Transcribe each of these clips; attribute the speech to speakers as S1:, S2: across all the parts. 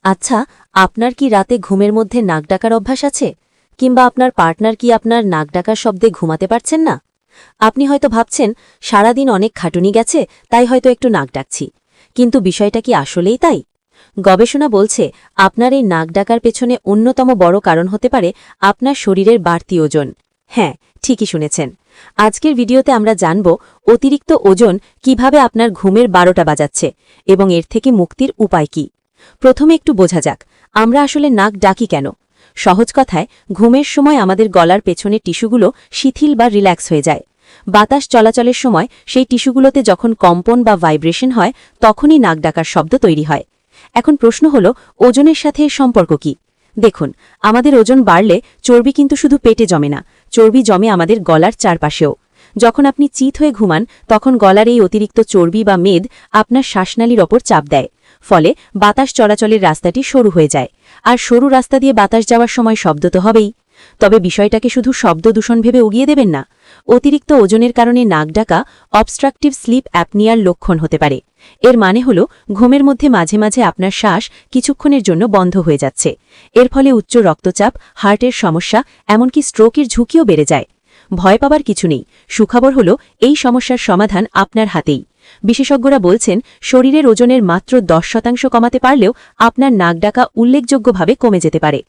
S1: আচ্ছা, আপনার কি রাতে ঘুমের মধ্যে নাক ডাকার অভ্যাস আছে? কিংবা আপনার পার্টনার কি আপনার নাক ডাকার শব্দে ঘুমাতে পারছেন না? আপনি হয়তো ভাবছেন, সারাদিন অনেক খাটুনি গেছে, তাই হয়তো একটু নাক ডাকছি। কিন্তু বিষয়টা কি আসলেই তাই? গবেষণা বলছে, আপনার এই নাক ডাকার পেছনে অন্যতম বড় কারণ হতে পারে আপনার শরীরের বাড়তি ওজন। হ্যাঁ, ঠিকই শুনেছেন। আজকের ভিডিওতে আমরা জানব অতিরিক্ত ওজন কিভাবে আপনার ঘুমের 12টা বাজাচ্ছে এবং এর থেকে মুক্তির উপায় কি। প্রথমে একটু বোঝা যাক, আমরা আসলে নাক ডাকি কেন। সহজ কথায়, ঘুমের সময় আমাদের গলার পেছনের টিস্যুগুলো শিথিল বা রিল্যাক্স হয়ে যায়। বাতাস চলাচলের সময় সেই টিস্যুগুলোতে যখন কম্পন বা ভাইব্রেশন হয়, তখনই নাক ডাকার শব্দ তৈরি হয়। এখন প্রশ্ন হল, ওজনের সাথে এর সম্পর্ক কি? দেখুন, আমাদের ওজন বাড়লে চর্বি কিন্তু শুধু পেটে জমে না, চর্বি জমে আমাদের গলার চারপাশেও। যখন আপনি চিত হয়ে ঘুমান, তখন গলার এই অতিরিক্ত চর্বি বা মেদ আপনার শ্বাসনালীর ওপর চাপ দেয়। ফলে বাতাস চলাচলের রাস্তাটি সরু হয়ে যায়, আর সরু রাস্তা দিয়ে বাতাস যাওয়ার সময় শব্দ তো হবেই। তবে বিষয়টাকে শুধু শব্দ দূষণ ভেবে উগিয়ে দেবেন না। অতিরিক্ত ওজনের কারণে নাক ডাকা অবস্ট্রাকটিভ স্লিপ অ্যাপনিয়ার লক্ষণ হতে পারে। এর মানে হল, ঘুমের মধ্যে মাঝে মাঝে আপনার শ্বাস কিছুক্ষণের জন্য বন্ধ হয়ে যাচ্ছে। এর ফলে উচ্চ রক্তচাপ, হার্টের সমস্যা, এমনকি স্ট্রোকের ঝুঁকিও বেড়ে যায়। ভয় পাবার কিছু নেই। সুখবর হল, এই সমস্যার সমাধান আপনার হাতেই। বিশেষজ্ঞরা বলছেন, শরীরের ওজনের মাত্র 10% কমাতে পারলেও আপনার নাক ডাকা উল্লেখযোগ্যভাবে কমে যেতে পারে।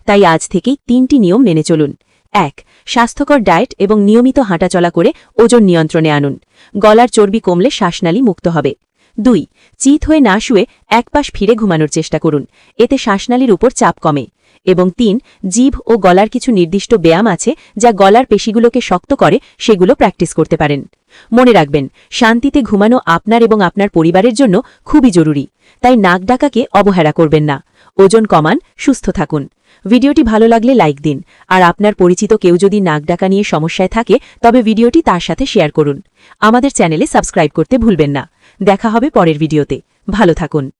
S1: তাই আজ থেকেই 3টি নিয়ম মেনে চলুন। 1. স্বাস্থ্যকর ডায়েট এবং নিয়মিত হাঁটাচলা করে ওজন নিয়ন্ত্রণে আনুন। গলার চর্বি কমলে শ্বাসনালী মুক্ত হবে। 2. চিত হয়ে না শুয়ে একপাশ ফিরে ঘুমানোর চেষ্টা করুন, এতে শ্বাসনালীর উপর চাপ কমে। এবং 3. জিভ ও গলার কিছু নির্দিষ্ট ব্যায়াম আছে যা গলার পেশিগুলোকে শক্ত করে, সেগুলো প্র্যাকটিস করতে পারেন। মনে রাখবেন, শান্তিতে ঘুমানো আপনার এবং আপনার পরিবারের জন্য খুবই জরুরি। তাই নাক ডাকাকে অবহেলা করবেন না। ওজন কমান, সুস্থ থাকুন। ভিডিওটি ভালো লাগলে লাইক দিন, আর আপনার পরিচিত কেউ যদি নাক ডাকা নিয়ে সমস্যায় থাকে, তবে ভিডিওটি তার সাথে শেয়ার করুন। আমাদের চ্যানেলে সাবস্ক্রাইব করতে ভুলবেন না। দেখা হবে পরের ভিডিওতে। ভালো থাকুন।